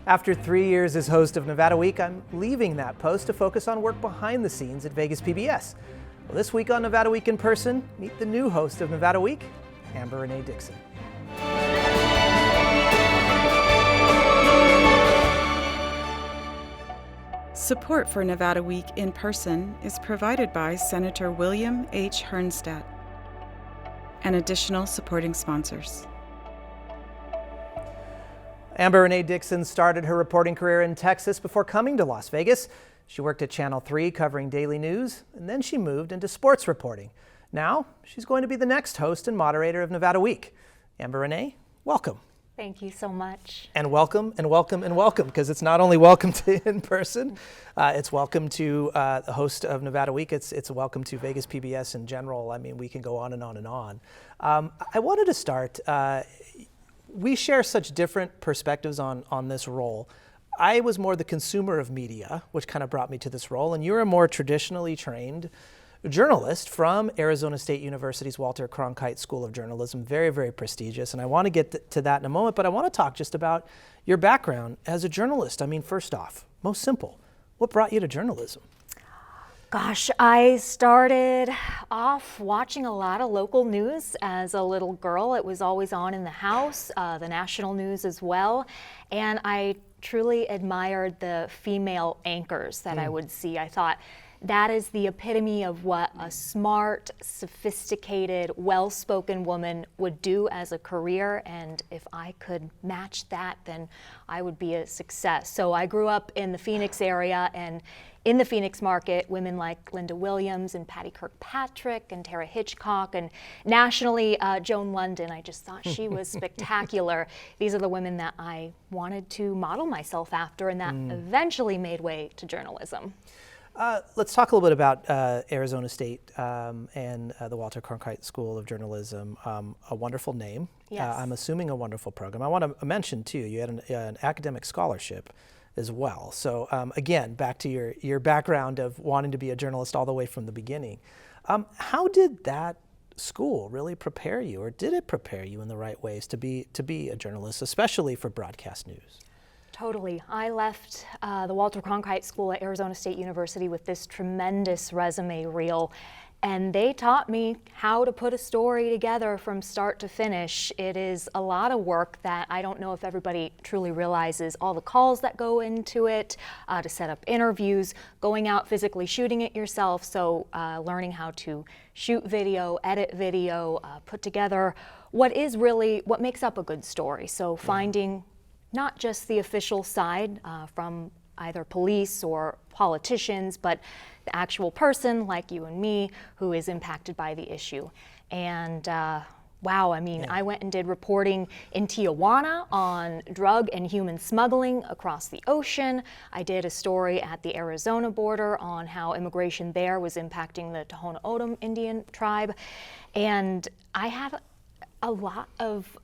After 3 years as host of Nevada Week, I'm leaving that post to focus on work behind the scenes at Vegas PBS. Well, this week on Nevada Week in Person, meet the new host of Nevada Week, Renee Dixon. Support for Nevada Week in Person is provided by Senator William H. Hernnstadt and additional supporting sponsors. Renee Dixon started her reporting career in Texas before coming to Las Vegas. She worked at Channel 3 covering daily news, and then she moved into sports reporting. Now, she's going to be the next host and moderator of Nevada Week. Renee, welcome. Thank you so much. And welcome, and welcome, and welcome, because it's not only welcome to in person, it's welcome to the host of Nevada Week. It's a welcome to Vegas PBS in general. I mean, we can go on and on and on. I wanted to start, we share such different perspectives on this role. I was more the consumer of media, which kind of brought me to this role, and you're a more traditionally trained journalist from Arizona State University's Walter Cronkite School of Journalism, very, very prestigious, and I want to get to that in a moment, but I want to talk just about your background as a journalist. I mean, first off, most simple, what brought you to journalism? Gosh, I started off watching a lot of local news as a little girl. It was always on in the house, the national news as well, and I truly admired the female anchors that I would see. I thought that is the epitome of what a smart, sophisticated, well-spoken woman would do as a career, and if I could match that, then I would be a success. So I grew up in the Phoenix area, and in the Phoenix market, women like Linda Williams and Patty Kirkpatrick and Tara Hitchcock, and nationally, Joan London. I just thought she was spectacular. These are the women that I wanted to model myself after, and that eventually made way to journalism. Let's talk a little bit about Arizona State and the Walter Cronkite School of Journalism. A wonderful name. Yes. I'm assuming a wonderful program. I want to mention, too, you had an academic scholarship as well. So again, back to your background of wanting to be a journalist all the way from the beginning. How did that school really prepare you, or did it prepare you in the right ways to be a journalist, especially for broadcast news? Totally. I left the Walter Cronkite School at Arizona State University with this tremendous resume reel, and they taught me how to put a story together from start to finish. It is a lot of work that I don't know if everybody truly realizes, all the calls that go into it, to set up interviews, going out physically shooting it yourself, so learning how to shoot video, edit video, put together what makes up a good story. So finding not just the official side from either police or politicians, but the actual person like you and me who is impacted by the issue. And wow, I mean, I went and did reporting in Tijuana on drug and human smuggling across the ocean. I did a story at the Arizona border on how immigration there was impacting the Tohono O'odham Indian tribe. And I had a lot of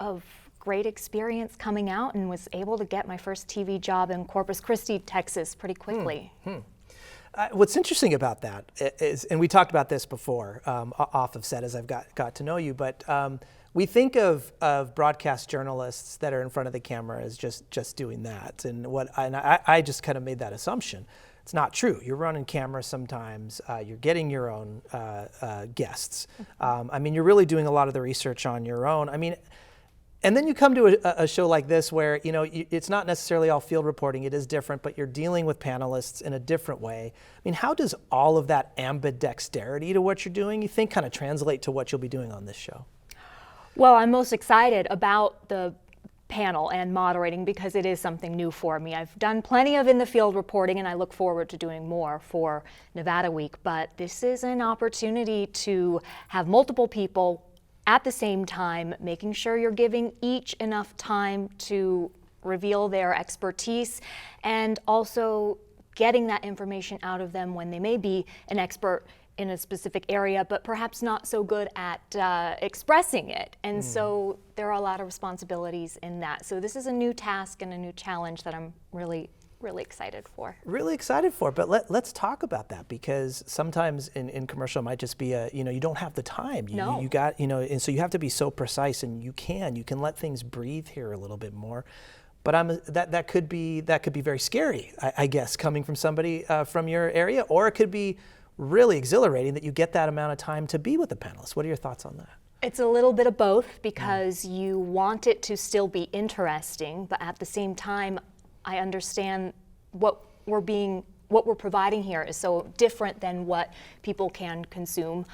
great experience coming out and was able to get my first TV job in Corpus Christi, Texas pretty quickly. What's interesting about that is, and we talked about this before off of set as I've got to know you, but we think of broadcast journalists that are in front of the camera as just doing that, and I just kind of made that assumption. It's not true. You're running cameras sometimes. You're getting your own guests. I mean, you're really doing a lot of the research on your own. I mean, and then you come to a show like this where, it's not necessarily all field reporting, it is different, but you're dealing with panelists in a different way. I mean, how does all of that ambidexterity to what you're doing, you think, kind of translate to what you'll be doing on this show? Well, I'm most excited about the panel and moderating because it is something new for me. I've done plenty of in the field reporting, and I look forward to doing more for Nevada Week, but this is an opportunity to have multiple people at the same time, making sure you're giving each enough time to reveal their expertise, and also getting that information out of them when they may be an expert in a specific area, but perhaps not so good at expressing it. And so there are a lot of responsibilities in that. So this is a new task and a new challenge that I'm really excited for. Really excited for, but let's talk about that, because sometimes in commercial it might just be you don't have the time. You got, and so you have to be so precise, and you can let things breathe here a little bit more. But that could be very scary, I guess, coming from somebody from your area, or it could be really exhilarating that you get that amount of time to be with the panelists. What are your thoughts on that? It's a little bit of both, because you want it to still be interesting, but at the same time, I understand what we're providing here is so different than what people can consume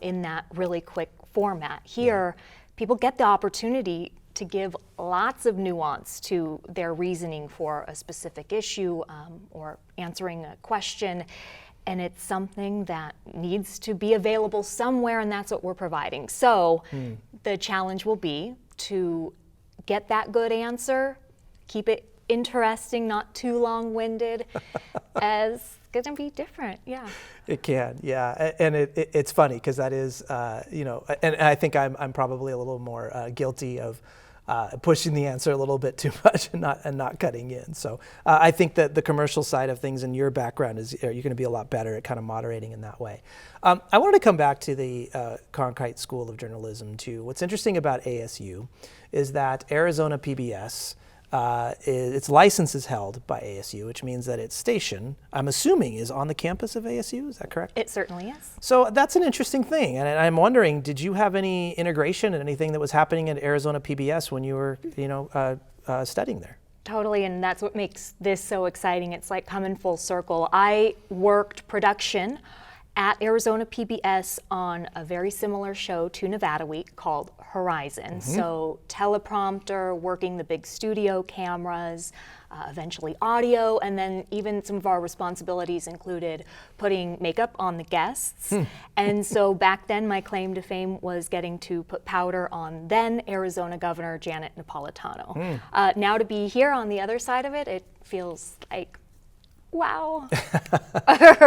in that really quick format. Here, people get the opportunity to give lots of nuance to their reasoning for a specific issue or answering a question. And it's something that needs to be available somewhere, and that's what we're providing. So the challenge will be to get that good answer, keep it interesting, not too long-winded, as going to be different, yeah. It can, yeah, and it's funny because that is, and I think I'm probably a little more guilty of pushing the answer a little bit too much and not cutting in. So I think that the commercial side of things in your background you're going to be a lot better at kind of moderating in that way. I wanted to come back to the Cronkite School of Journalism too. What's interesting about ASU is that Arizona PBS, its license is held by ASU, which means that its station, I'm assuming, is on the campus of ASU. Is that correct? It certainly is. So that's an interesting thing. And I'm wondering, did you have any integration in anything that was happening at Arizona PBS when you were, studying there? Totally, and that's what makes this so exciting. It's like coming full circle. I worked production at Arizona PBS on a very similar show to Nevada Week called Horizon. So teleprompter, working the big studio cameras, eventually audio, and then even some of our responsibilities included putting makeup on the guests. And so back then my claim to fame was getting to put powder on then Arizona Governor Janet Napolitano. Now to be here on the other side of it feels like, wow.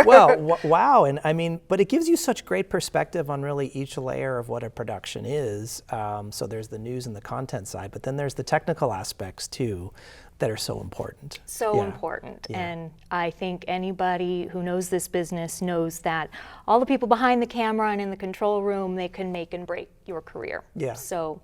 Well, wow. And I mean, but it gives you such great perspective on really each layer of what a production is. So there's the news and the content side, but then there's the technical aspects too that are so important. So important. And I think anybody who knows this business knows that all the people behind the camera and in the control room, they can make and break your career. Yeah. So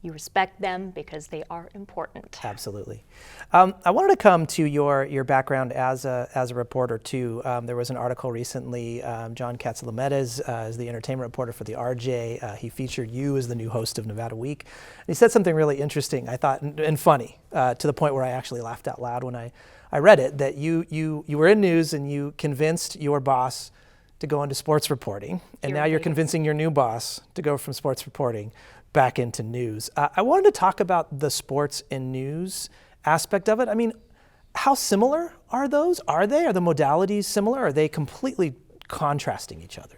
you respect them because they are important. Absolutely. I wanted to come to your background as a reporter too. There was an article recently. John Katz-Lamedes is the entertainment reporter for the RJ. He featured you as the new host of Nevada Week. And he said something really interesting, I thought, and funny, to the point where I actually laughed out loud when I read it. That you were in news and you convinced your boss to go into sports reporting, and now you're convincing your new boss to go from sports reporting back into news. I wanted to talk about the sports and news aspect of it. I mean, how similar are those? Are the modalities similar? Or are they completely contrasting each other?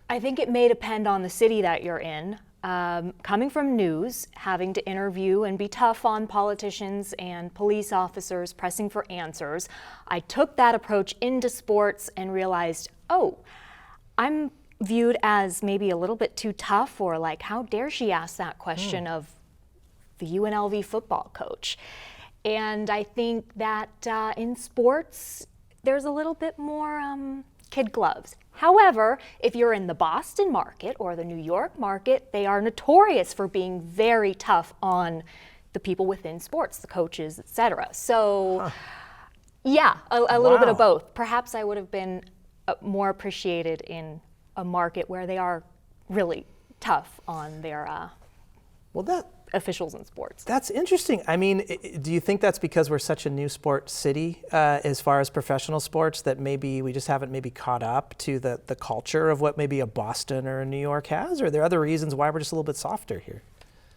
I think it may depend on the city that you're in. Coming from news, having to interview and be tough on politicians and police officers pressing for answers, I took that approach into sports and realized, I'm viewed as maybe a little bit too tough, or like, how dare she ask that question of the UNLV football coach? And I think that in sports, there's a little bit more kid gloves. However, if you're in the Boston market or the New York market, they are notorious for being very tough on the people within sports, the coaches, etc. So yeah, a little bit of both. Perhaps I would have been more appreciated in a market where they are really tough on their officials in sports. That's interesting. I mean, do you think that's because we're such a new sport city as far as professional sports, that maybe we just haven't maybe caught up to the culture of what maybe a Boston or a New York has? Or are there other reasons why we're just a little bit softer here?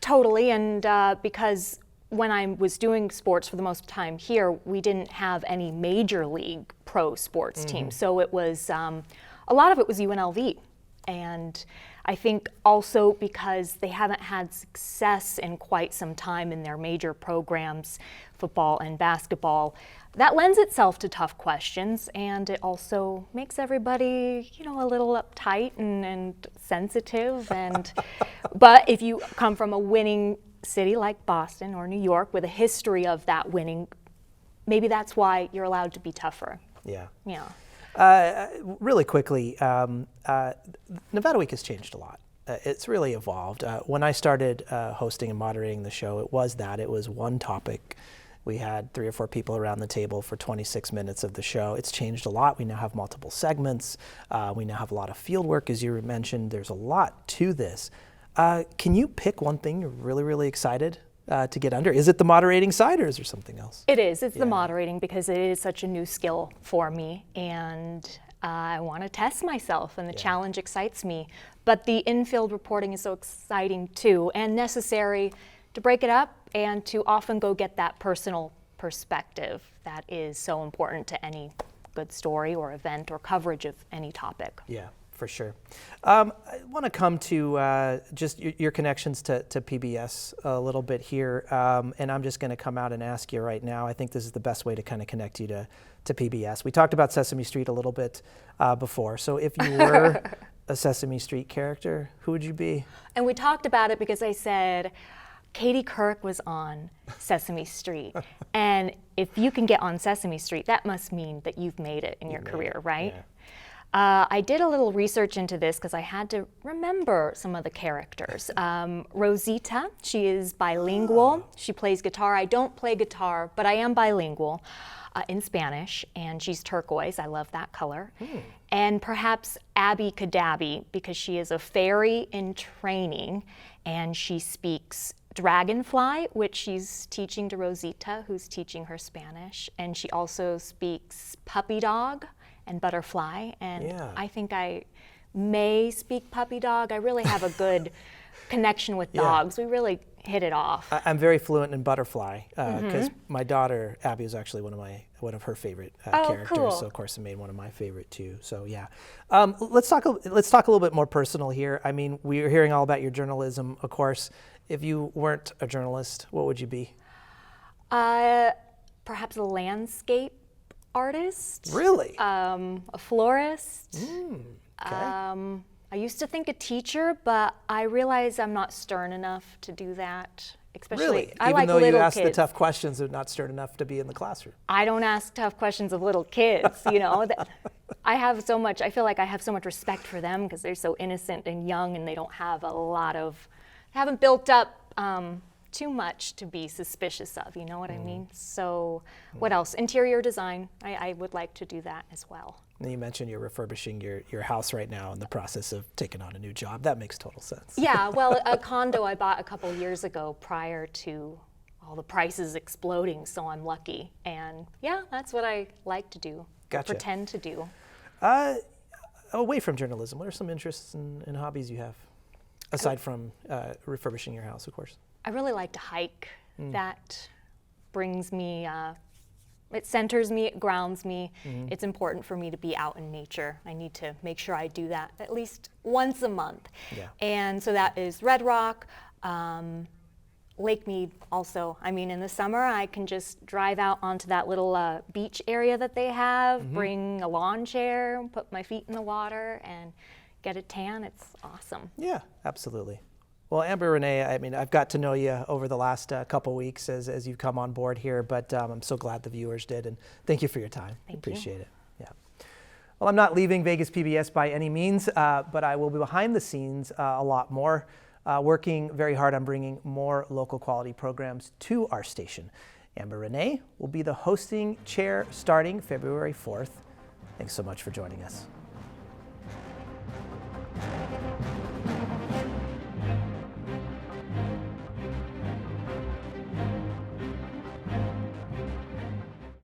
Totally, and because when I was doing sports for the most time here, we didn't have any major league pro sports teams. So it was, a lot of it was UNLV. And I think also because they haven't had success in quite some time in their major programs, football and basketball, that lends itself to tough questions, and it also makes everybody, a little uptight and sensitive. And but if you come from a winning city like Boston or New York with a history of that winning, maybe that's why you're allowed to be tougher. Yeah. Yeah. Really quickly, Nevada Week has changed a lot. It's really evolved. When I started hosting and moderating the show, it was one topic we had 3 or 4 people around the table for 26 minutes of the show. It's changed a lot. We now have multiple segments. We now have a lot of field work, as you mentioned. There's a lot to this. Can you pick one thing you're really, really excited to get under? Is it the moderating side, or is there something else? It is. It's the moderating, because it is such a new skill for me, and I want to test myself, and the challenge excites me. But the in-field reporting is so exciting too, and necessary to break it up and to often go get that personal perspective that is so important to any good story or event or coverage of any topic. Yeah, for sure. I want to come to just your connections to PBS a little bit here, and I'm just going to come out and ask you right now. I think this is the best way to kind of connect you to PBS. We talked about Sesame Street a little bit before, so if you were a Sesame Street character, who would you be? And we talked about it because I said, Katie Couric was on Sesame Street. And if you can get on Sesame Street, that must mean that you've made it in your career, right? Yeah. I did a little research into this because I had to remember some of the characters. Rosita, she is bilingual. She plays guitar. I don't play guitar, but I am bilingual in Spanish, and she's turquoise. I love that color. And perhaps Abby Cadabby, because she is a fairy in training, and she speaks Dragonfly, which she's teaching to Rosita, who's teaching her Spanish. And she also speaks Puppy Dog and Butterfly. And I think I may speak Puppy Dog. I really have a good connection with dogs. We really hit it off. I'm very fluent in Butterfly because my daughter Abby is actually one of her favorite characters. Cool. So of course it made one of my favorite too. So yeah, let's talk a little bit more personal here. I mean, we're hearing all about your journalism, of course. If you weren't a journalist, what would you be? Perhaps a landscape artist. Really? A florist. Okay. I used to think a teacher, but I realize I'm not stern enough to do that. Especially, Really? I Even like though little you ask kids. the tough questions, they're not stern enough to be in the classroom. I don't ask tough questions of little kids, you know. I feel like I have so much respect for them because they're so innocent and young, and they don't have haven't built up too much to be suspicious of, you know what I mean? So what else? Interior design, I would like to do that as well. And you mentioned you're refurbishing your house right now in the process of taking on a new job. That makes total sense. Yeah, well, a condo I bought a couple years ago prior to all the prices exploding, so I'm lucky. And yeah, that's what I like to do, Gotcha. pretend to do. Away from journalism, what are some interests and hobbies you have? Aside from refurbishing your house, of course. I really like to hike. That brings me, it centers me, it grounds me. It's important for me to be out in nature. I need to make sure I do that at least once a month. Yeah. And so that is Red Rock, Lake Mead also. I mean, in the summer, I can just drive out onto that little beach area that they have, bring a lawn chair, put my feet in the water, and get a tan. It's awesome. Yeah, absolutely. Well, Amber, Renee, I mean, I've got to know you over the last couple weeks as you've come on board here, but I'm so glad the viewers did, and thank you for your time. Thank you. Appreciate it. Yeah. Well, I'm not leaving Vegas PBS by any means, but I will be behind the scenes a lot more, working very hard on bringing more local quality programs to our station. Amber Renee will be the hosting chair starting February 4th. Thanks so much for joining us.